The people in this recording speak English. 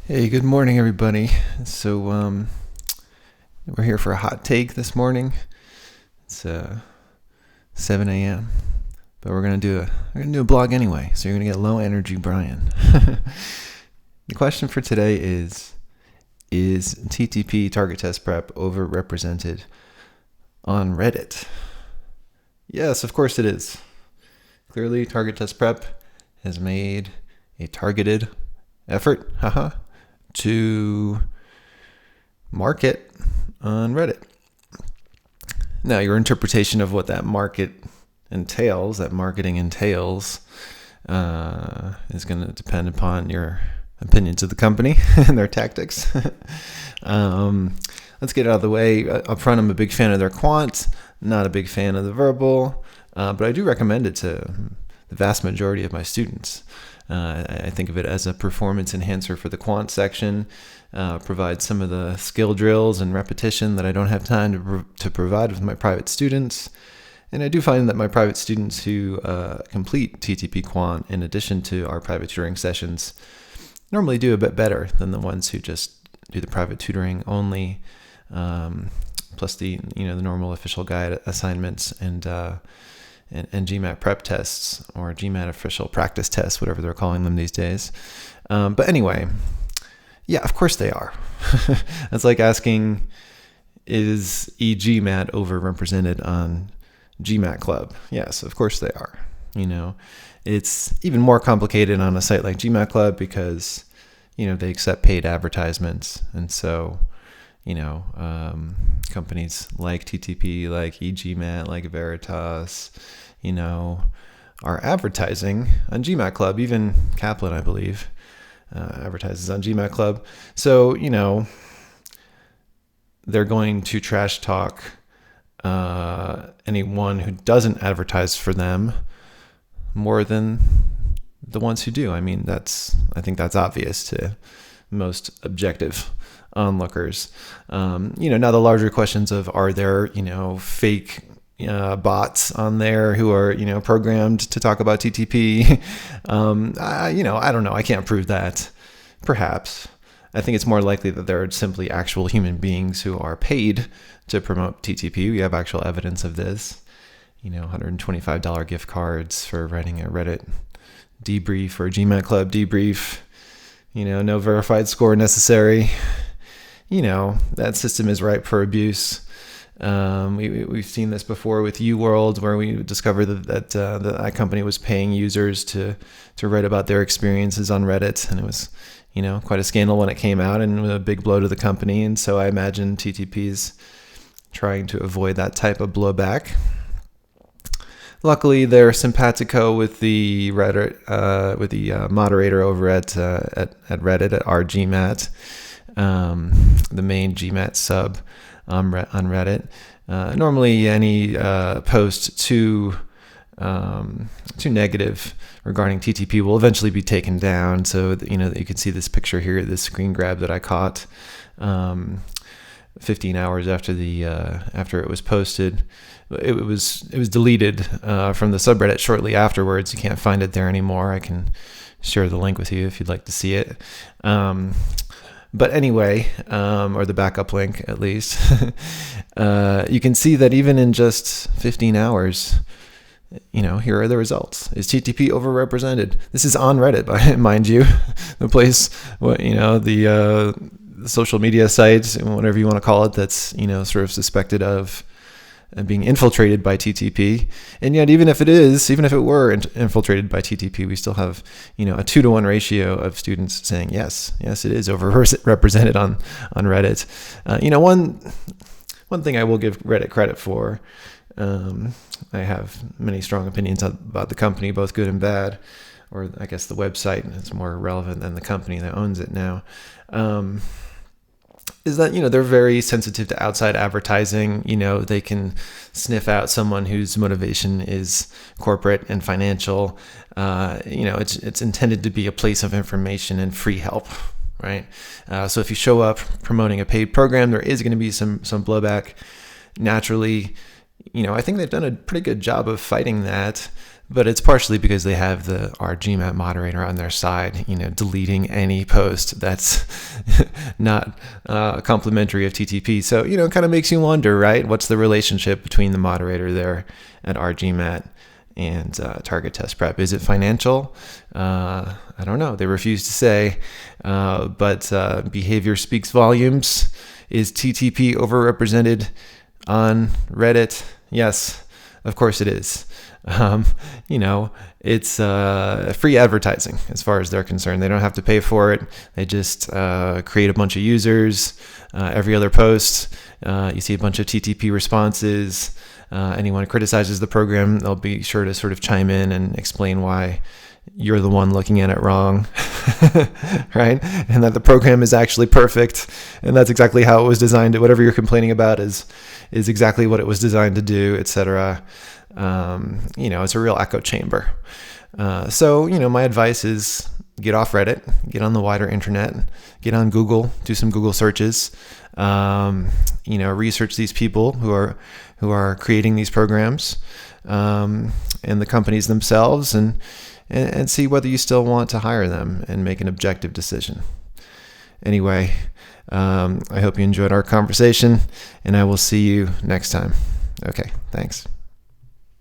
Hey, good morning, everybody. So, we're here for a hot take this morning. It's 7 a.m., but we're gonna do a blog anyway. So you're gonna get low energy, Brian. The question for today is TTP target test prep overrepresented on Reddit? Yes, of course it is. Clearly, target test prep has made a targeted effort, to market on Reddit. Now, your interpretation of what that marketing entails, is going to depend upon your opinions of the company and their tactics. Let's get it out of the way. Up front, I'm a big fan of their Quant, not a big fan of the verbal, but I do recommend it to the vast majority of my students. I think of it as a performance enhancer for the Quant section, provides some of the skill drills and repetition that I don't have time to provide with my private students. And I do find that my private students who complete TTP Quant in addition to our private tutoring sessions normally do a bit better than the ones who just do the private tutoring only, plus the normal official guide assignments and GMAT prep tests, or GMAT official practice tests, whatever they're calling them these days. But anyway, yeah, of course they are. That's like asking, is eGMAT overrepresented on GMAT Club? Yes, of course they are. It's even more complicated on a site like GMAT Club because, they accept paid advertisements. And so, companies like TTP, like eGMAT, like Veritas, are advertising on GMAT Club. Even Kaplan, I believe, advertises on GMAT Club. So, they're going to trash talk anyone who doesn't advertise for them more than the ones who do. I think that's obvious to most objective onlookers. Now the larger questions of, are there, fake bots on there who are, programmed to talk about TTP? I don't know. I can't prove that. Perhaps. I think it's more likely that there are simply actual human beings who are paid to promote TTP. We have actual evidence of this. $125 gift cards for writing a Reddit debrief or a GMAT Club debrief. No verified score necessary. That system is ripe for abuse. We've seen this before with UWorld, where we discovered that company was paying users to write about their experiences on Reddit, and it was quite a scandal when it came out, and a big blow to the company. And so I imagine TTP's trying to avoid that type of blowback. Luckily, they're simpatico with the Reddit, with the moderator over at Reddit at our GMAT, the main GMAT sub on Reddit. Normally, any post too negative regarding TTP will eventually be taken down. So you can see this picture here, this screen grab that I caught 15 hours after it was posted. It was deleted from the subreddit shortly afterwards. You can't find it there anymore. I can share the link with you if you'd like to see it. But anyway, or the backup link at least, you can see that even in just 15 hours, here are the results. Is TTP overrepresented? This is on Reddit, mind you, the place, the social media site, whatever you want to call it, that's, sort of suspected of being infiltrated by TTP. And yet, even if it were infiltrated by TTP, we still have, a 2-to-1 ratio of students saying, yes, it is overrepresented on Reddit. One thing I will give Reddit credit for, I have many strong opinions about the company, both good and bad, or I guess the website is more relevant than the company that owns it now. Is that, they're very sensitive to outside advertising. They can sniff out someone whose motivation is corporate and financial. It's intended to be a place of information and free help, right? So if you show up promoting a paid program, there is going to be some blowback naturally. I think they've done a pretty good job of fighting that. but it's partially because they have our GMAT moderator on their side, deleting any post that's not complimentary of TTP. So, it kind of makes you wonder, right? What's the relationship between the moderator there at our GMAT and Target Test Prep? Is it financial? I don't know. They refuse to say, but behavior speaks volumes. Is TTP overrepresented on Reddit? Yes, of course it is. It's free advertising as far as they're concerned. They don't have to pay for it. They just create a bunch of users. Every other post, you see a bunch of TTP responses. Anyone criticizes the program, they'll be sure to sort of chime in and explain why you're the one looking at it wrong, right? And that the program is actually perfect, and that's exactly how it was designed. Whatever you're complaining about is exactly what it was designed to do, etc. It's a real echo chamber. So my advice is get off Reddit, get on the wider internet, get on Google, do some Google searches, research these people who are creating these programs, and the companies themselves, and see whether you still want to hire them and make an objective decision. Anyway, I hope you enjoyed our conversation, and I will see you next time. Okay, thanks.